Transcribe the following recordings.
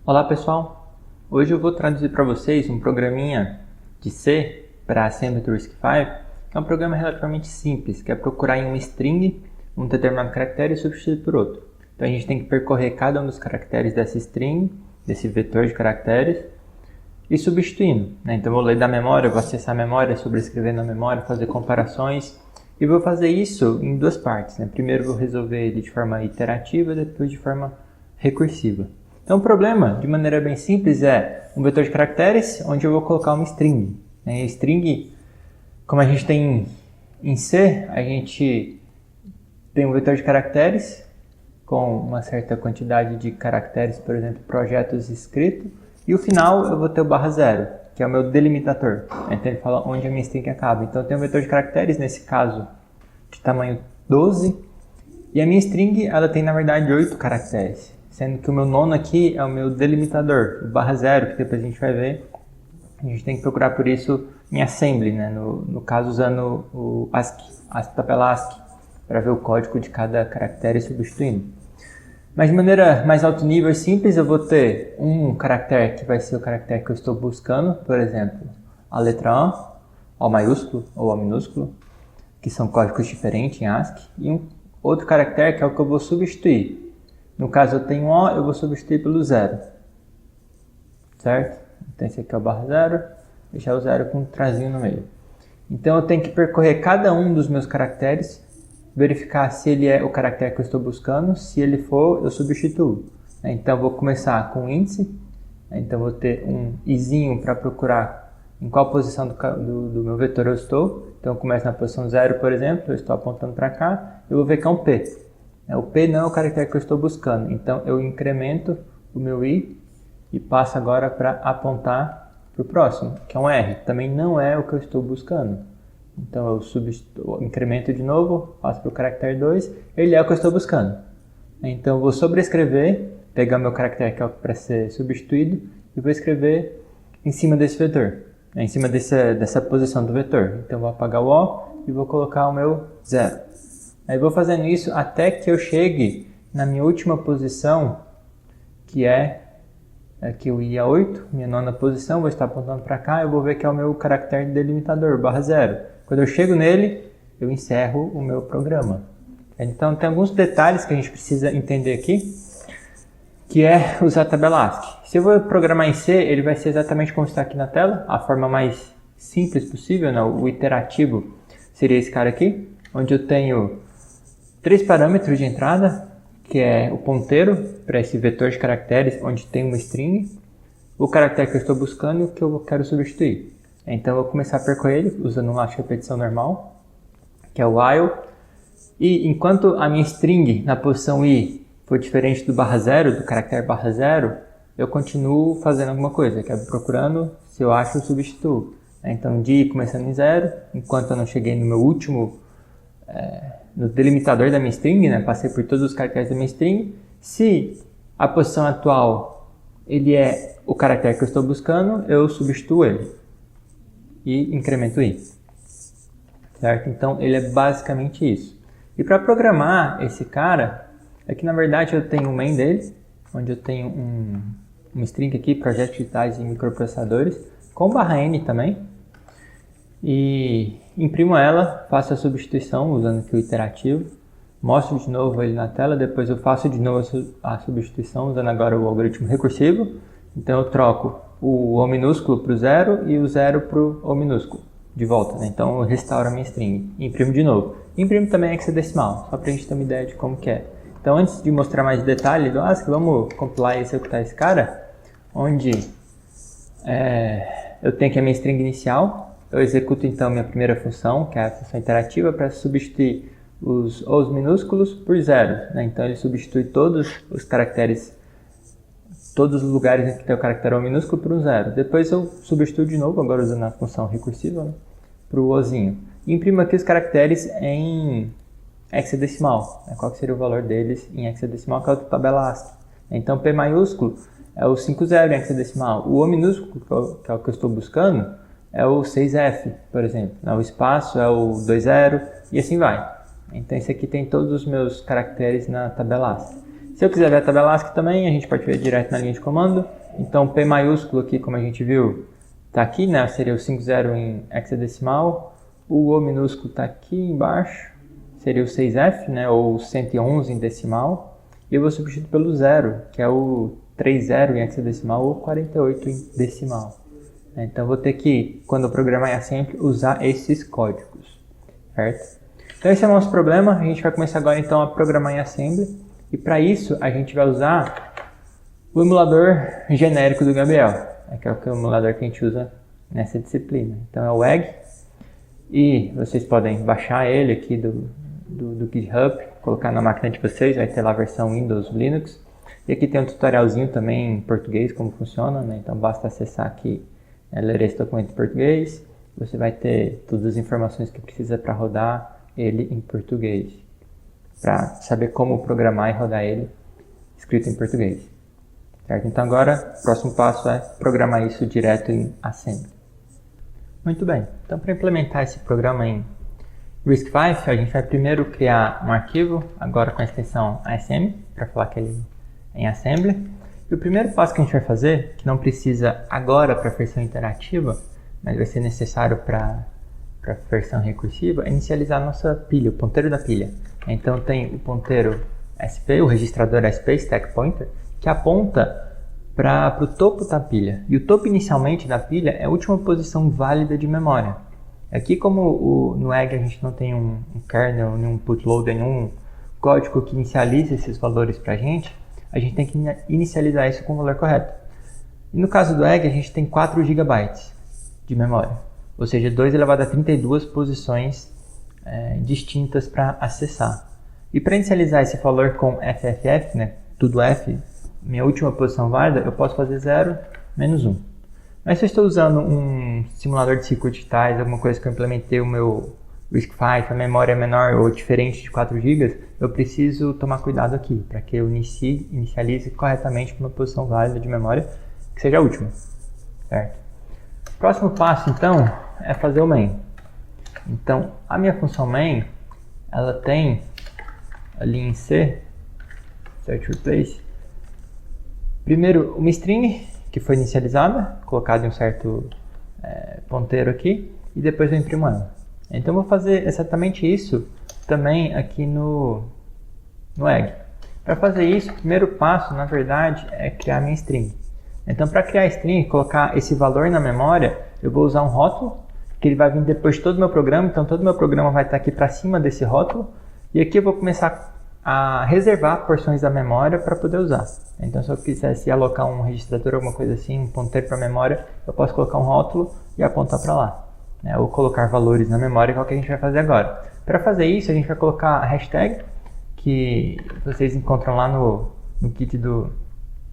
Olá pessoal, hoje eu vou traduzir para vocês um programinha de C para Assembly to RISC-V, que é um programa relativamente simples, que é procurar em uma string um determinado caractere e substituir por outro. Então a gente tem que percorrer cada um dos caracteres dessa string, desse vetor de caracteres, e substituindo. Então eu vou ler da memória, vou acessar a memória, sobrescrever na memória, fazer comparações, e vou fazer isso em duas partes. Primeiro eu vou resolver ele de forma iterativa, depois de forma recursiva. Então o problema, de maneira bem simples, é um vetor de caracteres onde eu vou colocar uma string. String, como a gente tem em C, a gente tem um vetor de caracteres com uma certa quantidade de caracteres, por exemplo, projetos escritos, e o final eu vou ter o /0, que é o meu delimitador. Então ele fala onde a minha string acaba. Então eu tenho um vetor de caracteres, nesse caso, de tamanho 12, e a minha string ela tem na verdade 8 caracteres. Sendo que o meu nono aqui é o meu delimitador, o /0, que depois a gente vai ver. A gente tem que procurar por isso em assembly, no caso usando o ASCII, a tabela ASCII, para ver o código de cada caractere substituindo. Mas de maneira mais alto nível e simples, eu vou ter um caractere que vai ser o caractere que eu estou buscando, por exemplo, a letra A, O maiúsculo ou O minúsculo, que são códigos diferentes em ASCII, e um outro caractere que é o que eu vou substituir. No caso eu tenho O, eu vou substituir pelo 0, certo? Então esse aqui é o /0, deixar o 0 com um trazinho no meio. Então eu tenho que percorrer cada um dos meus caracteres, verificar se ele é o caractere que eu estou buscando, se ele for, eu substituo. Então eu vou começar com o índice, então eu vou ter um izinho para procurar em qual posição do meu vetor eu estou. Então eu começo na posição 0, por exemplo, eu estou apontando para cá, eu vou ver que é um P. O P não é o caractere que eu estou buscando, então eu incremento o meu I e passo agora para apontar para o próximo, que é um R. Também não é o que eu estou buscando. Então eu incremento de novo, passo para o caractere 2, ele é o que eu estou buscando. Então eu vou sobrescrever, pegar meu caractere que é para ser substituído e vou escrever em cima desse vetor, em cima dessa posição do vetor. Então eu vou apagar o O e vou colocar o meu 0. Aí vou fazendo isso até que eu chegue na minha última posição, que é aqui o I é 8, minha nona posição, vou estar apontando para cá, eu vou ver que é o meu caractere delimitador, /0. Quando eu chego nele, eu encerro o meu programa. Então tem alguns detalhes que a gente precisa entender aqui, que é usar a tabela ASCII. Se eu vou programar em C, ele vai ser exatamente como está aqui na tela, a forma mais simples possível, o iterativo seria esse cara aqui, onde eu tenho 3 parâmetros de entrada, que é o ponteiro para esse vetor de caracteres onde tem uma string, o caractere que eu estou buscando e o que eu quero substituir. Então eu vou começar a percorrer ele usando um laço de repetição normal, que é o while, e enquanto a minha string na posição I for diferente do /0, do caractere /0, eu continuo fazendo alguma coisa, que é procurando, se eu acho eu substituo. Então de I começando em 0, enquanto eu não cheguei no meu último no delimitador da minha string, passei por todos os caracteres da minha string. Se a posição atual ele é o caractere que eu estou buscando, eu substituo ele e incremento I, certo? Então ele é basicamente isso. E para programar esse cara, aqui na verdade eu tenho um main dele, onde eu tenho uma string aqui, projetos digitais e microprocessadores, com /n também. E imprimo ela, faço a substituição usando aqui o iterativo, mostro de novo ele na tela, depois eu faço de novo a substituição usando agora o algoritmo recursivo. Então eu troco o O minúsculo para o 0 e o 0 para o O minúsculo de volta. Então eu restauro a minha string e imprimo de novo. Imprimo também hexadecimal, só para a gente ter uma ideia de como que é. Então antes de mostrar mais detalhes do ASCII, vamos compilar e executar esse cara, onde eu tenho aqui a minha string inicial. Eu executo então minha primeira função, que é a função interativa, para substituir os O's minúsculos por 0. Então ele substitui todos os caracteres, todos os lugares em que tem o caractere O minúsculo por um 0. Depois eu substituo de novo, agora usando a função recursiva, para o Ozinho. E imprimo aqui os caracteres em hexadecimal. Qual que seria o valor deles em hexadecimal, que é a tabela ASCII. Então P maiúsculo é o 50 em hexadecimal. O O minúsculo, que é o que eu estou buscando, é o 6F, por exemplo. O espaço é o 20 e assim vai. Então esse aqui tem todos os meus caracteres na tabela ASCII. Se eu quiser ver a tabela ASCII também, a gente pode ver direto na linha de comando. Então, P maiúsculo aqui, como a gente viu, está aqui, né? Seria o 50 em hexadecimal. O O minúsculo está aqui embaixo, seria o 6F, né? Ou 111 em decimal. E eu vou substituir pelo 0, que é o 30 em hexadecimal ou 48 em decimal. Então, eu vou ter que, quando eu programar em assembly, usar esses códigos, certo? Então, esse é o nosso problema. A gente vai começar agora, então, a programar em assembly. E para isso, a gente vai usar o emulador genérico do Gabriel, que é o emulador que a gente usa nessa disciplina. Então é o EG, e vocês podem baixar ele aqui do GitHub, colocar na máquina de vocês, vai ter lá a versão Windows, Linux. E aqui tem um tutorialzinho também em português, como funciona, né? Então basta acessar aqui, ler esse documento em português, você vai ter todas as informações que precisa para rodar ele em português, para saber como programar e rodar ele escrito em português. Certo? Então agora, o próximo passo é programar isso direto em assembly. Muito bem, então para implementar esse programa em RISC-V, a gente vai primeiro criar um arquivo, agora com a extensão ASM, para falar que ele é em assembly. E o primeiro passo que a gente vai fazer, que não precisa agora para a versão interativa, mas vai ser necessário para a versão recursiva, é inicializar a nossa pilha, o ponteiro da pilha. Então tem o ponteiro SP, o registrador SP, Stack Pointer, que aponta para o topo da pilha. E o topo inicialmente da pilha é a última posição válida de memória. Aqui, como no EG a gente não tem um kernel, nenhum bootloader, nenhum código que inicialize esses valores para a gente tem que inicializar isso com o valor correto. E no caso do EG, a gente tem 4 GB de memória, ou seja, 2 elevado a 32 posições distintas para acessar. E para inicializar esse valor com FFF, né, tudo F, minha última posição válida, eu posso fazer 0, menos 1. Mas se eu estou usando um simulador de ciclo de tais, alguma coisa que eu implementei o meu RISC-V, a memória é menor ou diferente de 4 GB, eu preciso tomar cuidado aqui, para que eu inicialize corretamente uma posição válida de memória, que seja a última. Certo? O próximo passo, então, é fazer o main. Então, a minha função main, ela tem ali em C, search replace, primeiro uma string que foi inicializada, colocada em um certo ponteiro aqui, e depois eu imprimo ela. Então eu vou fazer exatamente isso também aqui no EG. Para fazer isso, o primeiro passo, na verdade, é criar minha string. Então para criar a string, colocar esse valor na memória, eu vou usar um rótulo, que ele vai vir depois de todo o meu programa, então todo o meu programa vai estar aqui para cima desse rótulo, e aqui eu vou começar a reservar porções da memória para poder usar. Então se eu quisesse alocar um registrador, alguma coisa assim, um ponteiro para a memória, eu posso colocar um rótulo e apontar para lá, né? Ou colocar valores na memória, que é o que a gente vai fazer agora. Para fazer isso, a gente vai colocar a hashtag, que vocês encontram lá no kit do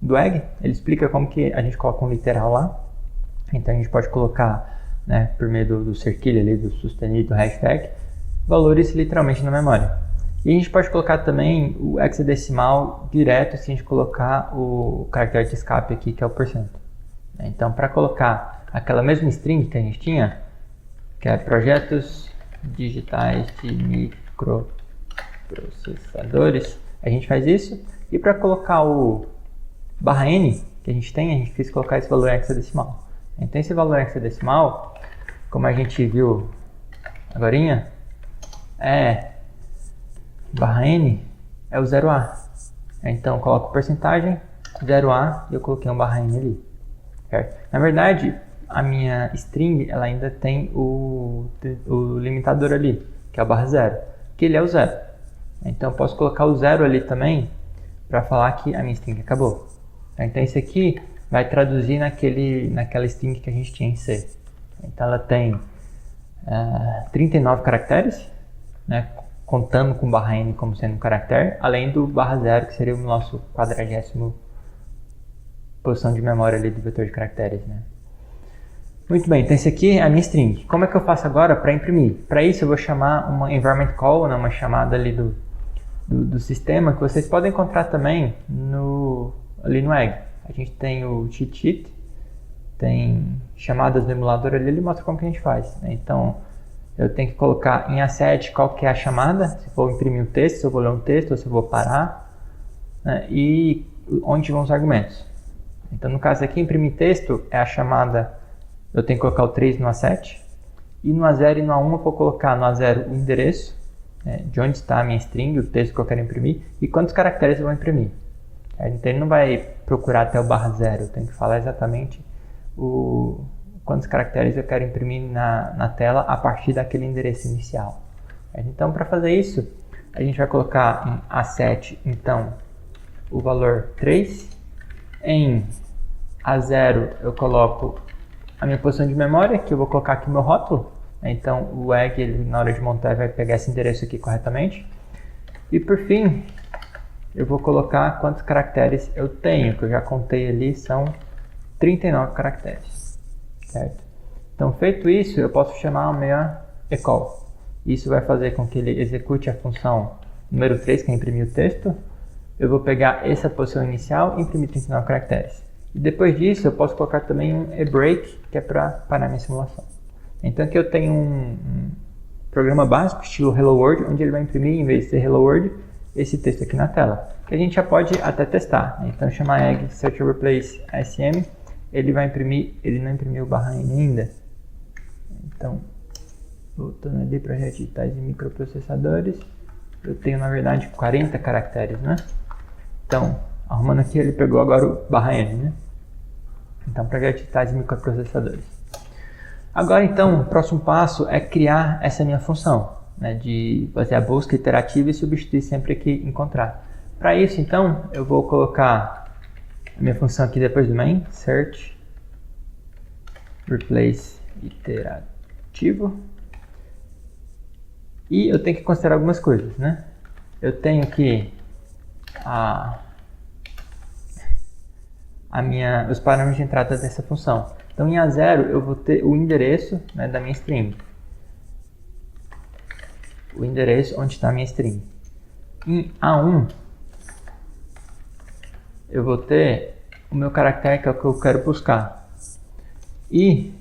EG. Ele explica como que a gente coloca um literal lá. Então a gente pode colocar, né, por meio do cerquilho ali, do sustenido, do hashtag, valores literalmente na memória. E a gente pode colocar também o hexadecimal direto se a gente colocar o caractere de escape aqui, que é o %. Então, para colocar aquela mesma string que a gente tinha, que é projetos digitais de microprocessadores, a gente faz isso. E para colocar o /n que a gente tem, a gente quis colocar esse valor hexadecimal. Então, esse valor hexadecimal, como a gente viu agorinha, /n é o 0A. Então eu coloco porcentagem 0A e eu coloquei um /n ali. Certo? Na verdade, a minha string ela ainda tem o limitador ali, que é o /0, que ele é o 0. Então eu posso colocar o 0 ali também para falar que a minha string acabou. Então isso aqui vai traduzir naquela string que a gente tinha em C. Então ela tem 39 caracteres, né, contando com /n como sendo um caractere, além do /0, que seria o nosso 40º posição de memória ali do vetor de caracteres, né? Muito bem, então esse aqui é a minha string. Como é que eu faço agora para imprimir? Para isso eu vou chamar uma environment call, né, uma chamada ali do sistema, que vocês podem encontrar também ali no EG. A gente tem o cheat sheet, tem chamadas do emulador ali, ele mostra como que a gente faz, né? Então eu tenho que colocar em asset qual que é a chamada, se for imprimir um texto, se eu vou ler um texto, ou se eu vou parar. né, e onde vão os argumentos. Então, no caso aqui, imprimir texto é a chamada, eu tenho que colocar o 3 no A7, e no A0 e no A1 eu vou colocar no A0 o endereço, de onde está a minha string, o texto que eu quero imprimir, e quantos caracteres eu vou imprimir. Então ele não vai procurar até o /0, eu tenho que falar exatamente quantos caracteres eu quero imprimir na tela a partir daquele endereço inicial. Então, para fazer isso, a gente vai colocar em A7, então, o valor 3, em A0 eu coloco a minha posição de memória, que eu vou colocar aqui o meu rótulo. Então o egg, ele, na hora de montar, vai pegar esse endereço aqui corretamente. E por fim, eu vou colocar quantos caracteres eu tenho, que eu já contei ali, são 39 caracteres. Certo? Então, feito isso, eu posso chamar o meu equal. Isso vai fazer com que ele execute a função número 3, que é imprimir o texto. Eu vou pegar essa posição inicial e imprimir 39 caracteres. E depois disso, eu posso colocar também um break, que é para parar minha simulação. Então aqui eu tenho um programa básico, estilo Hello World, onde ele vai imprimir, em vez de ser Hello World, esse texto aqui na tela. Que a gente já pode até testar. Então chamar egg search replace asm, ele vai imprimir, ele não imprimiu o /n ainda. Então, voltando ali para digitais e microprocessadores, eu tenho na verdade 40 caracteres, né? Então, arrumando aqui, ele pegou agora o /n, né? Então, para digitais e microprocessadores. Agora, então, o próximo passo é criar essa minha função, né, de fazer a busca iterativa e substituir sempre que encontrar. Para isso, então, eu vou colocar a minha função aqui depois do main, search, replace iterativo. E eu tenho que considerar algumas coisas, né? Eu tenho que os parâmetros de entrada dessa função. Então, em A0, eu vou ter o endereço, né, da minha string. O endereço onde está a minha string. Em A1, eu vou ter o meu caractere, que é o que eu quero buscar. E,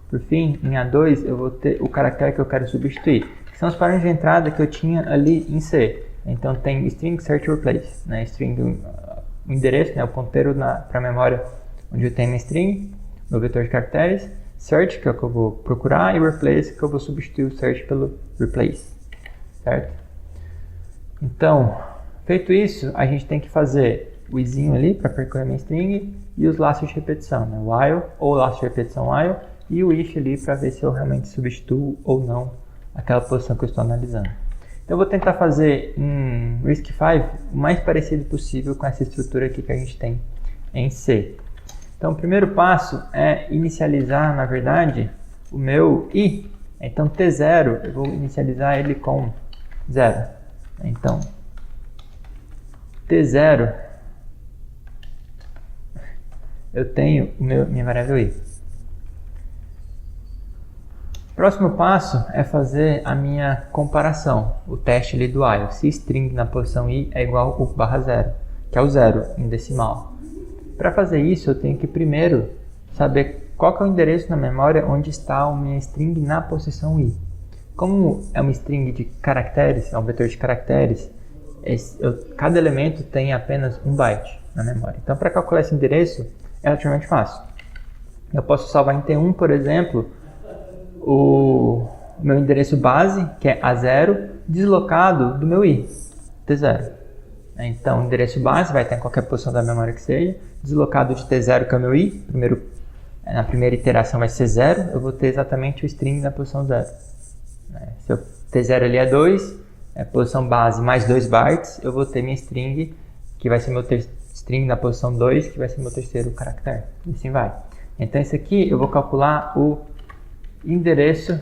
por fim, em A2, eu vou ter o caractere que eu quero substituir. Que são os parâmetros de entrada que eu tinha ali em C. Então, tem string, search, replace. Né? String, o endereço, né, o ponteiro para a memória onde eu tenho minha string, no vetor de caracteres, search, que é o que eu vou procurar, e replace, que eu vou substituir o search pelo replace, certo? Então, feito isso, a gente tem que fazer o izinho ali para percorrer minha string e os laços de repetição, né? While, ou laço de repetição while, e o if ali para ver se eu realmente substituo ou não aquela posição que eu estou analisando. Então, eu vou tentar fazer em RISC-V o mais parecido possível com essa estrutura aqui que a gente tem em C. Então, o primeiro passo é inicializar, na verdade, o meu i. Então, T0, eu vou inicializar ele com 0. Então, T0, eu tenho minha variável i. Próximo passo é fazer a minha comparação, o teste ali do while. Se string na posição i é igual ao /0, que é o 0 em decimal. Para fazer isso, eu tenho que primeiro saber qual que é o endereço na memória onde está a minha string na posição i. Como é uma string de caracteres, é um vetor de caracteres, cada elemento tem apenas 1 byte na memória. Então, para calcular esse endereço, é relativamente fácil. Eu posso salvar em T1, por exemplo, o meu endereço base, que é A0, deslocado do meu i, T0. Então, o endereço base vai estar em qualquer posição da memória que seja, deslocado de T0, que é o meu i, na primeira iteração vai ser 0, eu vou ter exatamente o string na posição 0. Se o T0 ali é 2, posição base mais 2 bytes, eu vou ter minha string, que vai ser meu string na posição 2, que vai ser meu terceiro caractere, e assim vai. Então, isso aqui eu vou calcular o endereço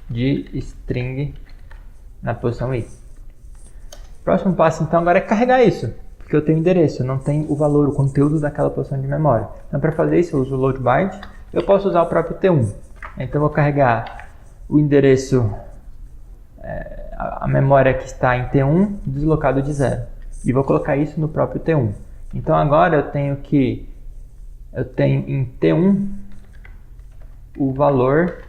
de string na posição i. Próximo passo, então, agora é carregar isso, porque eu tenho endereço, eu não tenho o valor, o conteúdo daquela posição de memória. Então, para fazer isso, eu uso o load byte, eu posso usar o próprio T1. Então, eu vou carregar o endereço, a memória que está em T1, deslocado de 0. E vou colocar isso no próprio T1. Então, agora eu tenho em T1 o valor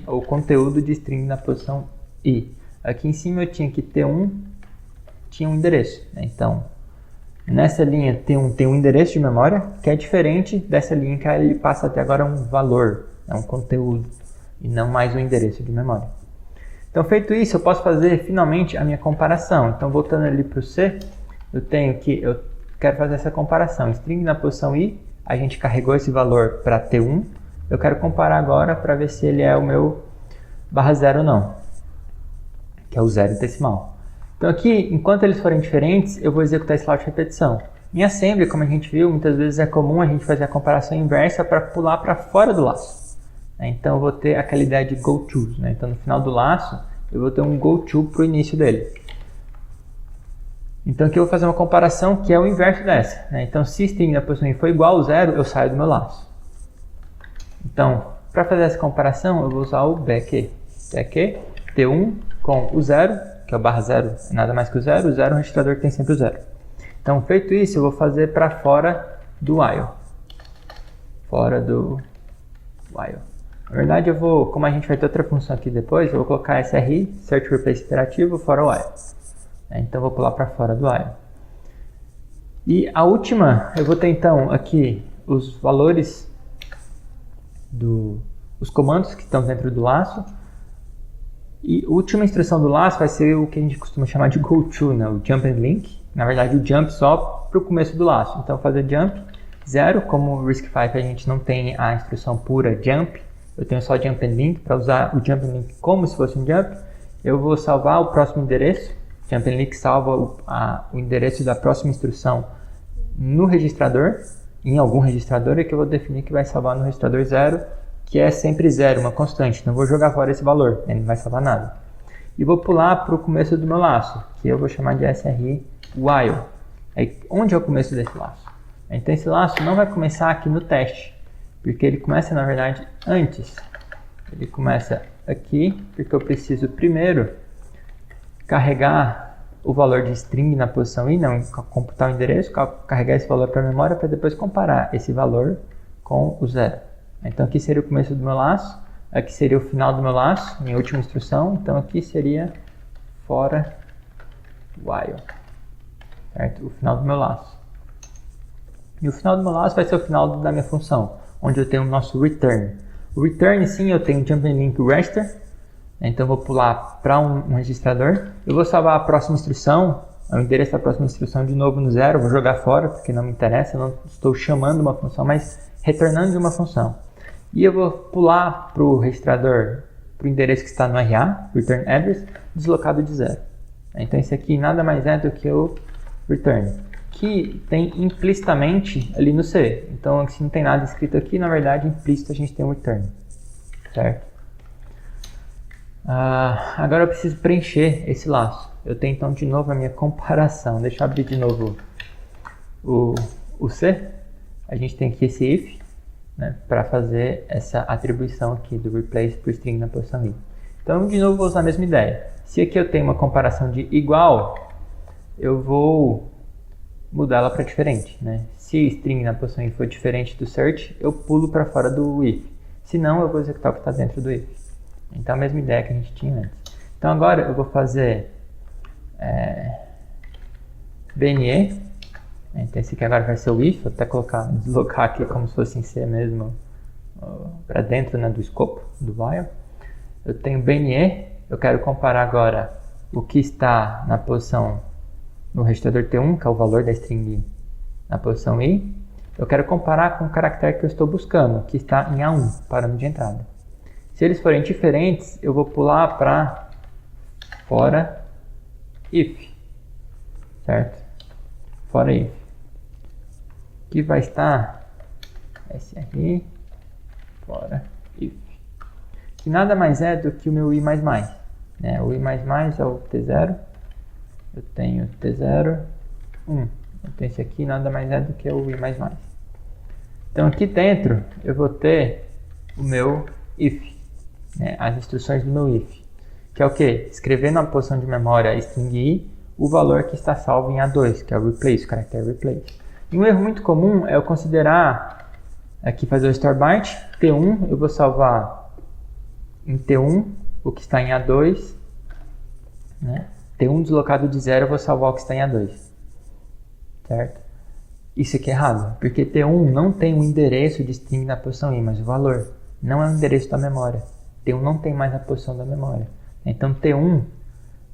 o conteúdo de string na posição i. Aqui em cima eu tinha que T1 tinha um endereço, né? Então, nessa linha tem um endereço de memória que é diferente dessa linha que ele passa até agora um valor, um conteúdo, e não mais um endereço de memória. Então, feito isso, eu posso fazer finalmente a minha comparação. Então, voltando ali para o C, eu quero fazer essa comparação. String na posição i, a gente carregou esse valor para T1. Eu quero comparar agora para ver se ele é o meu /0 ou não, que é o 0 decimal. Então aqui, enquanto eles forem diferentes, eu vou executar esse layout de repetição. Em assembly, como a gente viu, muitas vezes é comum a gente fazer a comparação inversa para pular para fora do laço. Então eu vou ter aquela ideia de goTo. Então no final do laço, eu vou ter um goTo para o início dele. Então aqui eu vou fazer uma comparação que é o inverso dessa. Então se string na posição i for igual ao 0, eu saio do meu laço. Então, para fazer essa comparação, eu vou usar o back T1 com o 0, que é o /0, é nada mais que o 0 o registrador tem sempre o 0. Então, feito isso, eu vou fazer para fora do while. Fora do while. Na verdade, como a gente vai ter outra função aqui depois, eu vou colocar SRI, Search Replace Iterativo, fora while. Então, eu vou pular para fora do while. E a última, eu vou ter então aqui os valores os comandos que estão dentro do laço. E a última instrução do laço vai ser o que a gente costuma chamar de goTo, o jump and link. Na verdade, o jump só para o começo do laço. Então, fazer jump 0, como o RISC-V a gente não tem a instrução pura jump, eu tenho só jump and link. Para usar o jump and link como se fosse um jump, eu vou salvar o próximo endereço. Jump and link salva o endereço da próxima instrução no registrador, em algum registrador, que eu vou definir que vai salvar no registrador 0, que é sempre 0, uma constante. Não vou jogar fora esse valor, ele não vai salvar nada. E vou pular para o começo do meu laço, que eu vou chamar de SRI while. Onde é o começo desse laço? Então esse laço não vai começar aqui no teste, porque ele começa, na verdade, antes. Ele começa aqui, porque eu preciso primeiro carregar o valor de string na posição i, não computar o endereço, carregar esse valor para a memória para depois comparar esse valor com o 0. Então aqui seria o começo do meu laço, aqui seria o final do meu laço, minha última instrução, então aqui seria fora while, certo? O final do meu laço. E o final do meu laço vai ser o final da minha função, onde eu tenho o nosso return. O return, sim, eu tenho jump and link register. Então eu vou pular para um registrador. Eu vou salvar a próxima instrução, o endereço da próxima instrução de novo no 0. Vou jogar fora porque não me interessa, eu não estou chamando uma função, mas retornando de uma função. E eu vou pular para o registrador, para o endereço que está no RA, return address, deslocado de 0. Então esse aqui nada mais é do que o return, que tem implicitamente ali no C. Então se não tem nada escrito aqui, na verdade implícito a gente tem um return, certo? Agora eu preciso preencher esse laço. Eu tenho então de novo a minha comparação. Deixa eu abrir de novo o C. A gente tem aqui esse if, para fazer essa atribuição aqui do replace para o string na posição i. Então de novo vou usar a mesma ideia. Se aqui eu tenho uma comparação de igual, eu vou mudar ela para diferente. Se string na posição i for diferente do search, eu pulo para fora do if. Se não, eu vou executar o que está dentro do if. Então a mesma ideia que a gente tinha antes. Então agora eu vou fazer BNE. Então esse aqui agora vai ser o if. Vou até deslocar aqui como se fosse em C mesmo, para dentro do escopo do while. Eu tenho BNE. Eu quero comparar agora o que está na posição no registrador T1, que é o valor da string na posição i. Eu quero comparar com o caractere que eu estou buscando, que está em A1, parâmetro de entrada. Se eles forem diferentes, eu vou pular para fora if, certo? Fora if. Que vai estar SRI fora if. Que nada mais é do que o meu i++. O i++ é o T0. Eu tenho T0, 1. Então esse aqui nada mais é do que o i++. Então aqui dentro eu vou ter o meu if. As instruções do meu if, que é o que? Escrever na posição de memória string i o valor que está salvo em A2, que é o replace, o caractere replace. E um erro muito comum é eu considerar, aqui fazer o store byte, T1, eu vou salvar em T1 o que está em A2, T1 deslocado de 0, eu vou salvar o que está em A2. Certo? Isso aqui é errado, porque T1 não tem o endereço de string na posição i, mas o valor. Não é o endereço da memória. T1 não tem mais a posição da memória. Então T1,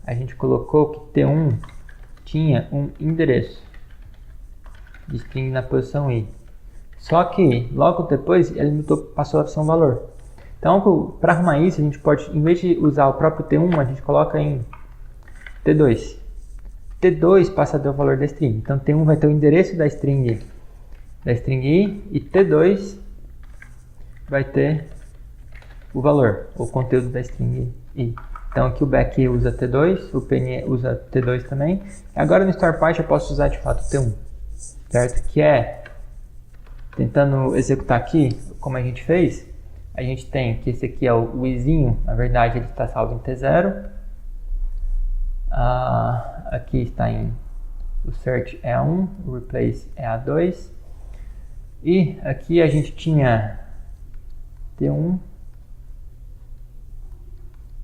a gente colocou que T1 tinha um endereço de string na posição i. Só que logo depois ele passou a ser um valor. Então, para arrumar isso, a gente pode, em vez de usar o próprio T1, a gente coloca em T2. T2 passa a ter o valor da string. Então T1 vai ter o endereço da string i e T2 vai ter o valor, o conteúdo da string i. Então aqui o back usa T2, o PNE usa T2 também. Agora no store part eu posso usar de fato T1, certo? Que é, tentando executar aqui, como a gente fez, a gente tem que esse aqui é o izinho, na verdade ele está salvo em T0. Aqui está o search é A1, o replace é A2. E aqui a gente tinha T1,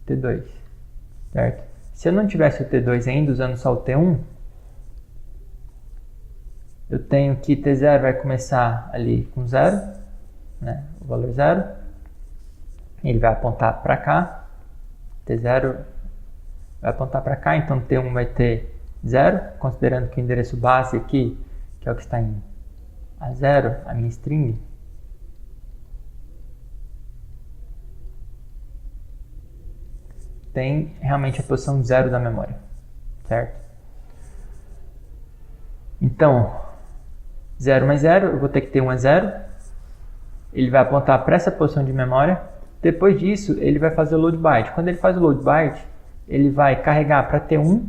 T2, certo? Se eu não tivesse o T2 ainda, usando só o T1, eu tenho que T0 vai começar ali com 0, né? O valor 0. Ele vai apontar para cá. T0 vai apontar para cá, então T1 vai ter 0, considerando que o endereço base aqui, que é o que está em A0, a minha string, tem realmente a posição 0 da memória, certo? Então, 0 mais 0, eu vou ter que ter 1 a 0, ele vai apontar para essa posição de memória. Depois disso, ele vai fazer o load byte. Quando ele faz o load byte, ele vai carregar para T1,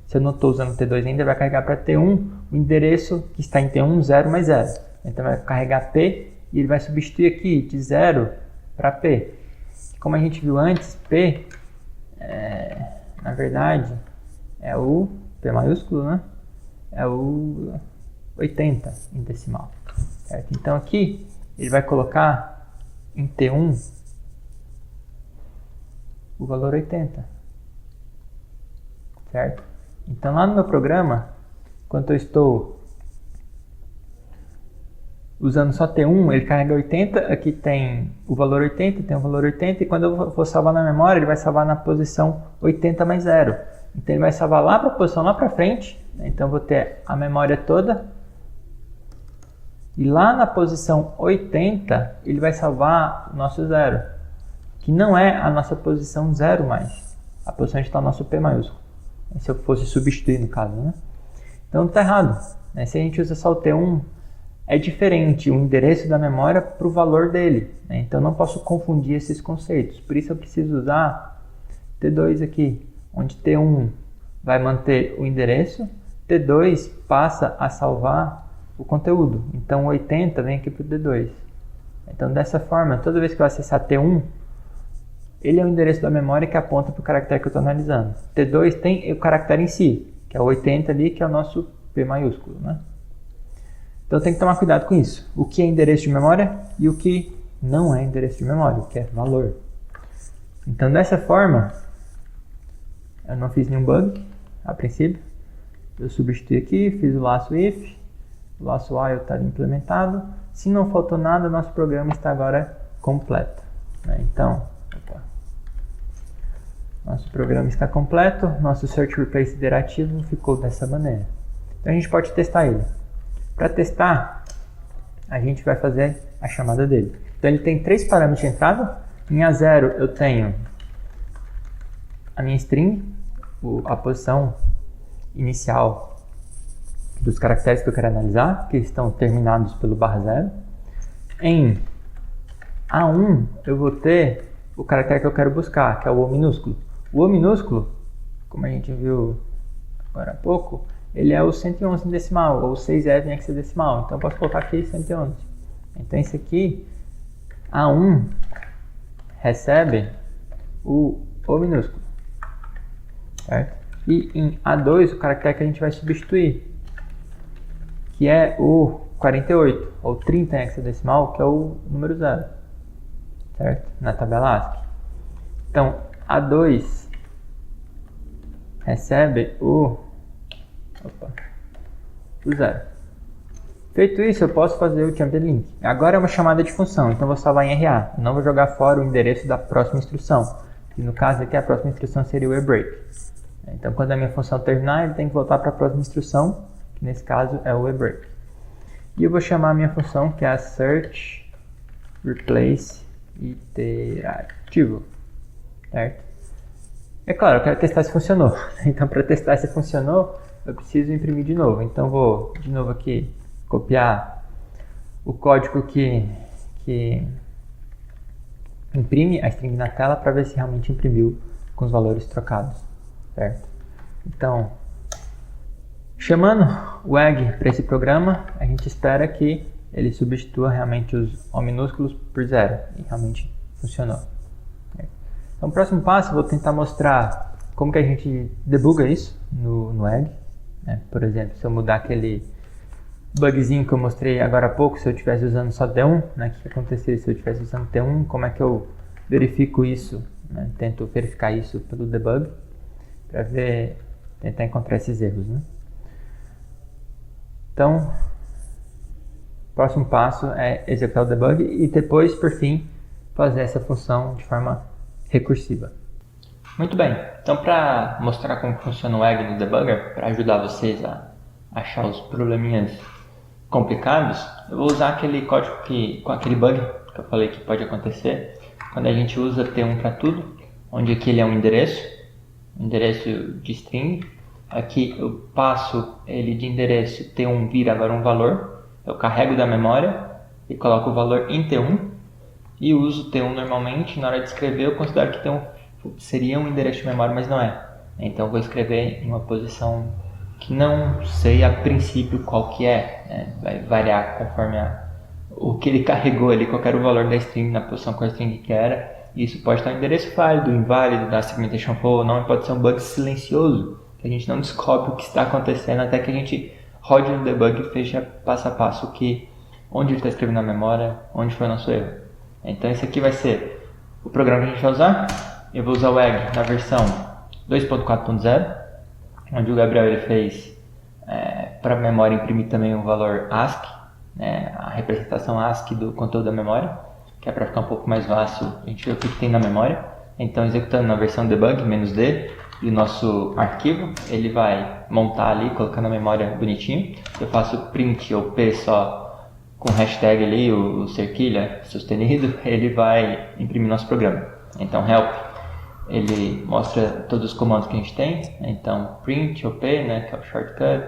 se eu não estou usando T2 ainda, ele vai carregar para T1 o endereço que está em T1, 0 mais 0. Então vai carregar P e ele vai substituir aqui de 0 para P. Como a gente viu antes, P, na verdade, é o P maiúsculo, né? É o 80 em decimal. Certo? Então aqui ele vai colocar em T1 o valor 80. Certo? Então lá no meu programa, enquanto eu estou usando só T1, ele carrega 80, aqui tem o valor 80, tem o valor 80, e quando eu vou salvar na memória, ele vai salvar na posição 80 mais 0. Então ele vai salvar lá para a posição lá para frente, né? Então eu vou ter a memória toda, e lá na posição 80, ele vai salvar o nosso 0, que não é a nossa posição 0 mais, a posição onde está o nosso P maiúsculo. Se eu fosse substituir no caso, né? Então está errado, né? Se a gente usa só o T1, é diferente o endereço da memória para o valor dele, né? Então não posso confundir esses conceitos. Por isso eu preciso usar T2 aqui, onde T1 vai manter o endereço, T2 passa a salvar o conteúdo. Então 80 vem aqui para o T2. Então dessa forma, toda vez que eu acessar T1, ele é o endereço da memória que aponta para o caractere que eu estou analisando. T2 tem o caractere em si, que é o 80 ali, que é o nosso P maiúsculo, né? Então tem que tomar cuidado com isso. O que é endereço de memória e o que não é endereço de memória, o que é valor. Então dessa forma, eu não fiz nenhum bug a princípio. Eu substituí aqui, fiz o laço if, o laço while está implementado. Se não faltou nada, nosso programa está agora completo, né? Então, nosso programa está completo, nosso search replace iterativo ficou dessa maneira. Então a gente pode testar ele. Para testar, a gente vai fazer a chamada dele. Então ele tem 3 parâmetros de entrada. Em A0 eu tenho a minha string, a posição inicial dos caracteres que eu quero analisar, que estão terminados pelo /0. Em A1 eu vou ter o caractere que eu quero buscar, que é o O minúsculo. O O minúsculo, como a gente viu agora há pouco, ele é o 111 em decimal, ou 6F em hexadecimal. Então eu posso colocar aqui 111. Então esse aqui, A1, recebe o O minúsculo. Certo? E em A2, o caractere que a gente vai substituir, que é o 48, ou 30 em hexadecimal, que é o número 0. Certo? Na tabela ASCII. Então, A2 recebe o 0. Feito isso, eu posso fazer o jump link. Agora é uma chamada de função, então eu vou salvar em RA. Eu não vou jogar fora o endereço da próxima instrução. E no caso aqui, a próxima instrução seria o eBreak. Então, quando a minha função terminar, ele tem que voltar para a próxima instrução, que nesse caso é o eBreak. E eu vou chamar a minha função, que é a search replace iterativo. Certo? É claro, eu quero testar se funcionou. Então, para testar se funcionou, eu preciso imprimir de novo. Então, vou de novo aqui copiar o código que imprime a string na tela para ver se realmente imprimiu com os valores trocados, certo? Então, chamando o egg para esse programa, a gente espera que ele substitua realmente os O minúsculos por 0 e realmente funcionou. Então, o próximo passo eu vou tentar mostrar como que a gente debuga isso no egg. Por exemplo, se eu mudar aquele bugzinho que eu mostrei agora há pouco, se eu estivesse usando só T1, o que aconteceria se eu estivesse usando T1, como é que eu verifico isso, tento verificar isso pelo debug, para tentar encontrar esses erros. Então, o próximo passo é executar o debug e depois, por fim, fazer essa função de forma recursiva. Muito bem, então para mostrar como funciona o egg no debugger, para ajudar vocês a achar os probleminhas complicados, eu vou usar aquele código com aquele bug que eu falei que pode acontecer quando a gente usa T1 para tudo, onde aqui ele é um endereço de string. Aqui eu passo ele de endereço, T1 vira agora um valor, eu carrego da memória e coloco o valor em T1 e uso T1 normalmente. Na hora de escrever eu considero que T1 seria um endereço de memória, mas não é. Então eu vou escrever em uma posição que não sei a princípio qual que é, vai variar conforme o que ele carregou ali, qual era o valor da string na posição com a string que era. Isso pode estar um endereço válido, inválido, da segmentation flow ou não, pode ser um bug silencioso, que a gente não descobre o que está acontecendo até que a gente rode no debug e fecha passo a passo onde ele está escrevendo na memória, onde foi o nosso erro. Então esse aqui vai ser o programa que a gente vai usar. Eu vou usar o egg na versão 2.4.0, onde o Gabriel ele fez para a memória imprimir também um valor ASCII, a representação ASCII do conteúdo da memória, que é para ficar um pouco mais fácil a gente ver o que tem na memória. Então, executando na versão debug "-d", e o nosso arquivo, ele vai montar ali, colocar na memória bonitinho. Eu faço print ou p só com hashtag ali, o cerquilha sustenido, ele vai imprimir nosso programa. Então, help, ele mostra todos os comandos que a gente tem. Então, print op, que é o shortcut,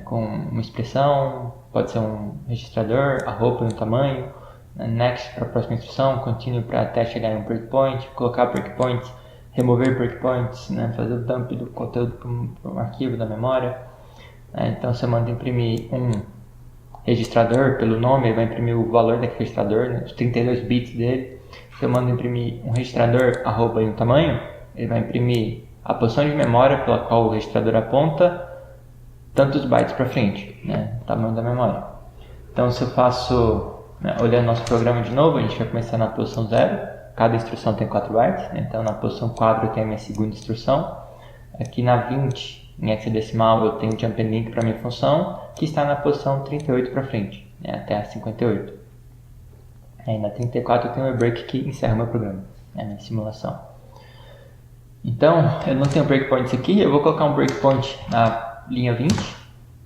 com uma expressão, pode ser um registrador, a roupa e um tamanho, next para a próxima instrução, continue para até chegar em um breakpoint, colocar breakpoints, remover breakpoints, fazer o dump do conteúdo para um arquivo da memória. Então, você manda imprimir um registrador pelo nome, ele vai imprimir o valor daquele registrador, os 32 bits dele. Se eu mando imprimir um registrador, arroba e um tamanho, ele vai imprimir a posição de memória pela qual o registrador aponta, tantos bytes para frente, o tamanho da memória. Então, se eu faço, olhando nosso programa de novo, a gente vai começar na posição 0, cada instrução tem 4 bytes, então na posição 4 eu tenho a minha segunda instrução, aqui na 20, em hexadecimal, eu tenho o jump and link para minha função, que está na posição 38 para frente, até a 58. Aí na 34 eu tenho o break que encerra o meu programa, a minha simulação. Então, eu não tenho breakpoints aqui, eu vou colocar um breakpoint na linha 20,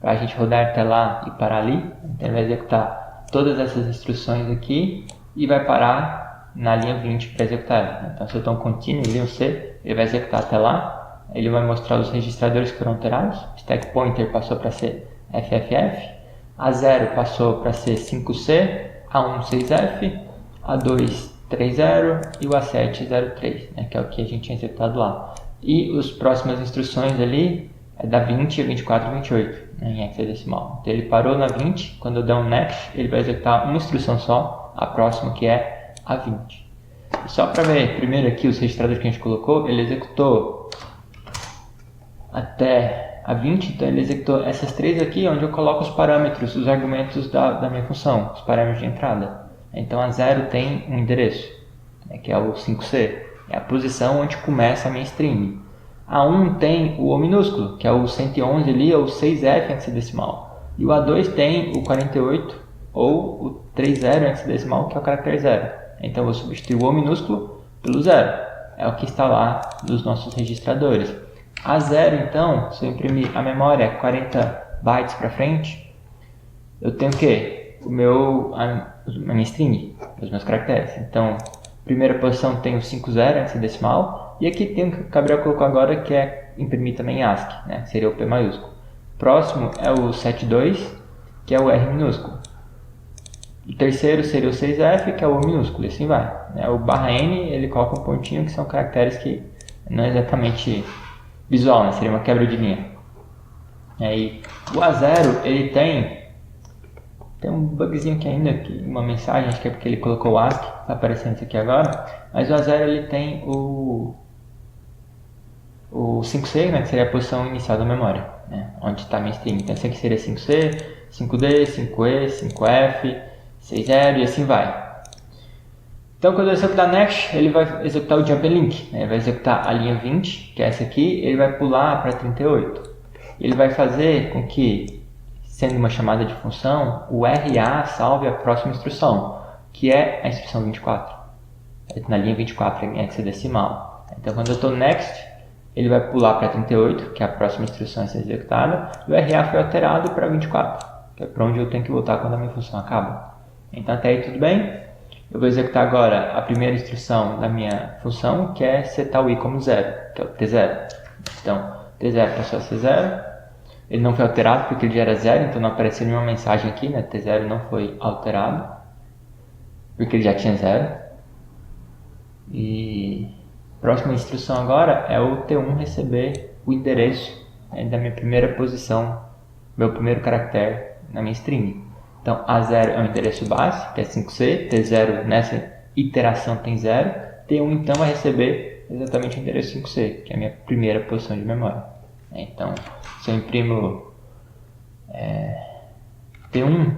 para a gente rodar até lá e parar ali. Então ele vai executar todas essas instruções aqui e vai parar na linha 20 para executar ela. Então se eu dou um continue em linha C, ele vai executar até lá, ele vai mostrar os registradores que foram alterados, stack pointer passou para ser FFF, A0 passou para ser 5C, A1 6F, A2 30 e o A7 03, que é o que a gente tinha executado lá. E as próximas instruções ali é da 20, 24 e 28 em hexadecimal. Então ele parou na 20, quando eu der um next, ele vai executar uma instrução só, a próxima que é a 20. E só para ver, primeiro aqui os registradores que a gente colocou, ele executou até a 20, então ele executou essas três aqui, onde eu coloco os parâmetros, os argumentos da minha função, os parâmetros de entrada. Então a 0 tem um endereço, que é o 5C, é a posição onde começa a minha string. A 1 tem o O minúsculo, que é o 111 ali, ou 6F hexadecimal. E o A2 tem o 48, ou o 30 hexadecimal, que é o caractere 0. Então eu vou substituir o O minúsculo pelo 0. É o que está lá nos nossos registradores. A0, então, se eu imprimir a memória 40 bytes para frente, eu tenho o quê? A minha string, os meus caracteres. Então, primeira posição tem o 50 hexadecimal, e aqui tem o que o Gabriel colocou agora, que é imprimir também em ASCII, né? Seria o P maiúsculo. Próximo é o 72, que é o R minúsculo. O terceiro seria o 6F, que é o O minúsculo, e assim vai. O /N, ele coloca um pontinho, que são caracteres que não é exatamente visual, né? Seria uma quebra de linha. Aí, o A0, ele tem um bugzinho aqui ainda, uma mensagem, acho que é porque ele colocou o ASCII, está aparecendo isso aqui agora, mas o A0 ele tem o 5C, né, que seria a posição inicial da memória, né, onde está a minha string. Então esse aqui seria 5C, 5D, 5E, 5F, 6.0 e assim vai. Então quando eu executar next, ele vai executar o jump and link, né, ele vai executar a linha 20, que é essa aqui, ele vai pular para 38. Ele vai fazer com que, sendo uma chamada de função, o RA salve a próxima instrução, que é a instrução 24, na linha 24 em hexadecimal. Então quando eu estou next, ele vai pular para 38, que é a próxima instrução a ser executada, e o RA foi alterado para 24, que é para onde eu tenho que voltar quando a minha função acaba. Então até aí tudo bem? Eu vou executar agora a primeira instrução da minha função, que é setar o i como 0, que é o T0. Então, T0 passou a ser 0. Ele não foi alterado porque ele já era 0, então não apareceu nenhuma mensagem aqui, né? T0 não foi alterado, porque ele já tinha 0. E a próxima instrução agora é o T1 receber o endereço, né, da minha primeira posição, meu primeiro caractere na minha string. Então A0 é o endereço base, que é 5C, T0 nessa iteração tem 0, T1 então vai receber exatamente o endereço 5C, que é a minha primeira posição de memória. Então, se eu imprimo T1,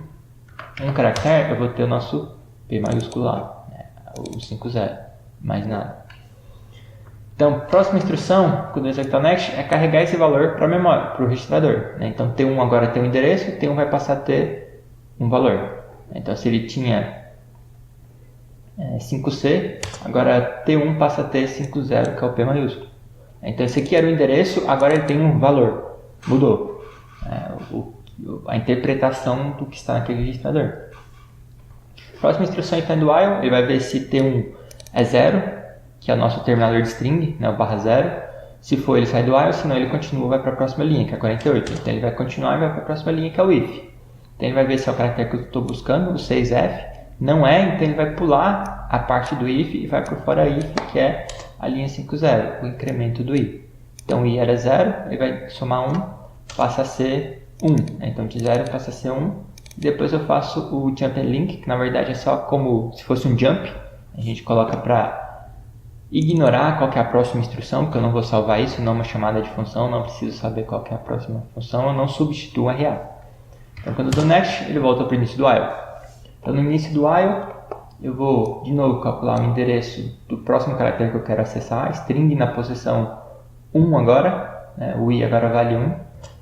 um caractere, eu vou ter o nosso P maiúsculo lá, né, o 50, mais nada. Então, próxima instrução, quando eu executar o next, é carregar esse valor para a memória, para o registrador, né? Então, T1 agora tem um endereço, T1 vai passar a ter um valor. Então, se ele tinha 5C, agora T1 passa a ter 50, que é o P maiúsculo. Então, esse aqui era o endereço, agora ele tem um valor. Mudou a interpretação do que está naquele registrador. Próxima instrução então é do while, ele vai ver se T1 é 0, que é o nosso terminador de string, né, o /0. Se for, ele sai do while, senão ele continua e vai para a próxima linha, que é 48. Então ele vai continuar e vai para a próxima linha, que é o if. Então ele vai ver se é o caractere que eu estou buscando, o 6F. Não é, então ele vai pular a parte do if e vai para fora if, que é a linha 50, o incremento do i. Então o i era 0, ele vai somar 1, passa a ser 1. Então de 0 passa a ser 1. Depois eu faço o jump and link, que na verdade é só como se fosse um jump. A gente coloca para ignorar qual que é a próxima instrução, porque eu não vou salvar isso, não é uma chamada de função, não preciso saber qual que é a próxima função, eu não substituo o RA. Então quando eu dou next, ele volta para o início do while. Então no início do while, eu vou de novo calcular o endereço do próximo caractere que eu quero acessar, string na posição 1 agora, né? O i agora vale 1.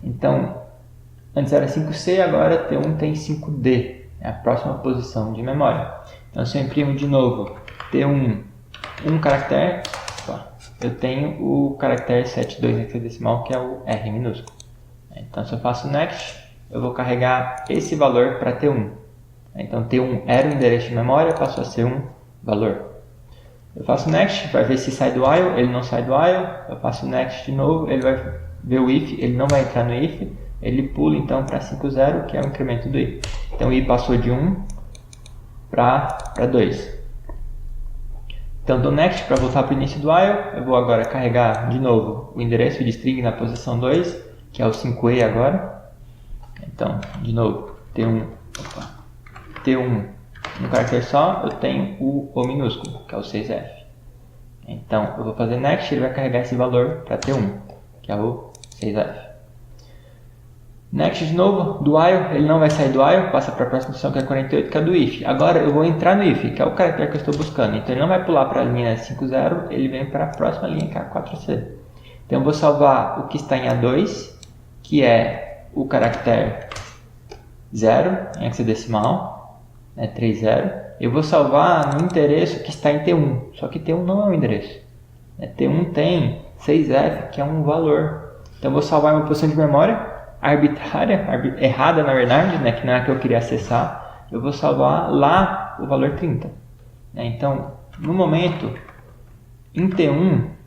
Então, antes era 5C, agora T1 tem 5D, é a próxima posição de memória. Então se eu imprimo de novo T1 um caractere, eu tenho o caractere 72 hexadecimal, que é o R minúsculo. Então se eu faço next, eu vou carregar esse valor para T1. Então T1 era o endereço de memória, passou a ser um valor. Eu faço next, vai ver se sai do while, ele não sai do while. Eu faço next de novo, ele vai ver o if, ele não vai entrar no if. Ele pula então para 50, que é o incremento do i. Então o i passou de 1 para 2. Então do next, para voltar para o início do while, eu vou agora carregar de novo o endereço de string na posição 2, que é o 5e agora. Então, de novo, T1 um caractere só, eu tenho o O minúsculo, que é o 6F. Então, eu vou fazer next, ele vai carregar esse valor para T1, que é o 6F. Next de novo, do while, ele não vai sair do while, passa para a próxima instrução, que é 48, que é do if. Agora eu vou entrar no if, que é o caractere que eu estou buscando. Então ele não vai pular para a linha 50, ele vem para a próxima linha, que é a 4C. Então eu vou salvar o que está em A2, que é o caractere 0 em hexadecimal, 30. Eu vou salvar no endereço que está em T1, só que T1 não é um endereço. T1 tem 6F, que é um valor. Então eu vou salvar uma posição de memória arbitrária, errada na verdade, que não é a que eu queria acessar. Eu vou salvar lá o valor 30. Então, no momento, em T1,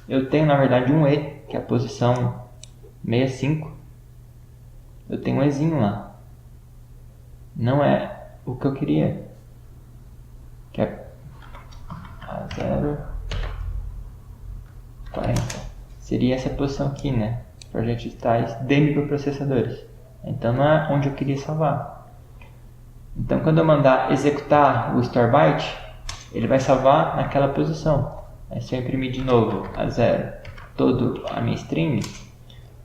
eu tenho na verdade um E, que é a posição 65. Eu tenho um Ezinho lá. Não é o que eu queria, que é A0, 40. Seria essa posição aqui, Projetos digitais de microprocessadores. Então não é onde eu queria salvar. Então quando eu mandar executar o store byte, ele vai salvar naquela posição. Se eu imprimir de novo A0 toda a minha string,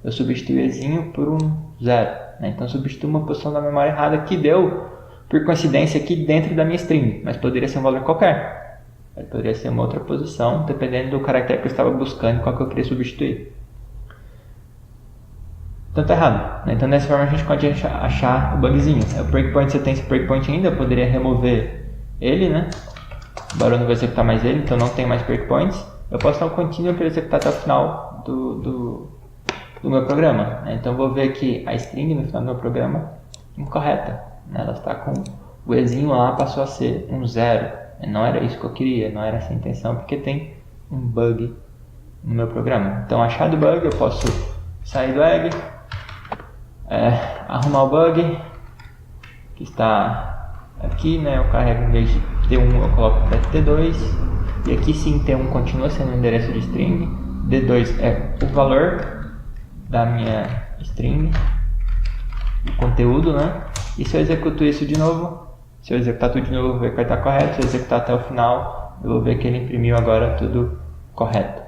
eu substituo o Ezinho por um 0. Então substituo uma posição da memória errada que deu, por coincidência, aqui dentro da minha string, mas poderia ser um valor qualquer. Poderia ser uma outra posição, dependendo do caractere que eu estava buscando e qual que eu queria substituir. Então tá errado. Então dessa forma a gente pode achar o bugzinho. O breakpoint, se eu tenho esse breakpoint ainda, eu poderia remover ele, Agora eu não vou executar mais ele, então não tem mais breakpoints. Eu posso dar um continuo para executar até o final do meu programa. Então eu vou ver que a string no final do meu programa é incorreta. Ela está com o Ezinho lá, passou a ser um 0. Não era isso que eu queria, não era essa a intenção, porque tem um bug no meu programa. Então, achado o bug, eu posso sair do egg, arrumar o bug que está aqui, eu carrego em vez de T1 eu coloco para T2, e aqui sim T1 continua sendo o endereço de string, D2 é o valor da minha string, o conteúdo, e se eu executo isso de novo, se eu executar tudo de novo, eu vou ver que vai estar correto. Se eu executar até o final, eu vou ver que ele imprimiu agora tudo correto,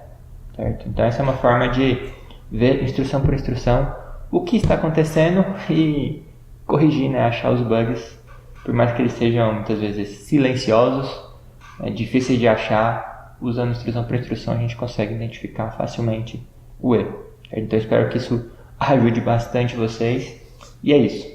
certo? Então essa é uma forma de ver instrução por instrução o que está acontecendo e corrigir, achar os bugs, por mais que eles sejam muitas vezes silenciosos, difíceis de achar. Usando instrução por instrução a gente consegue identificar facilmente o erro. Então eu espero que isso ajude bastante vocês, e é isso.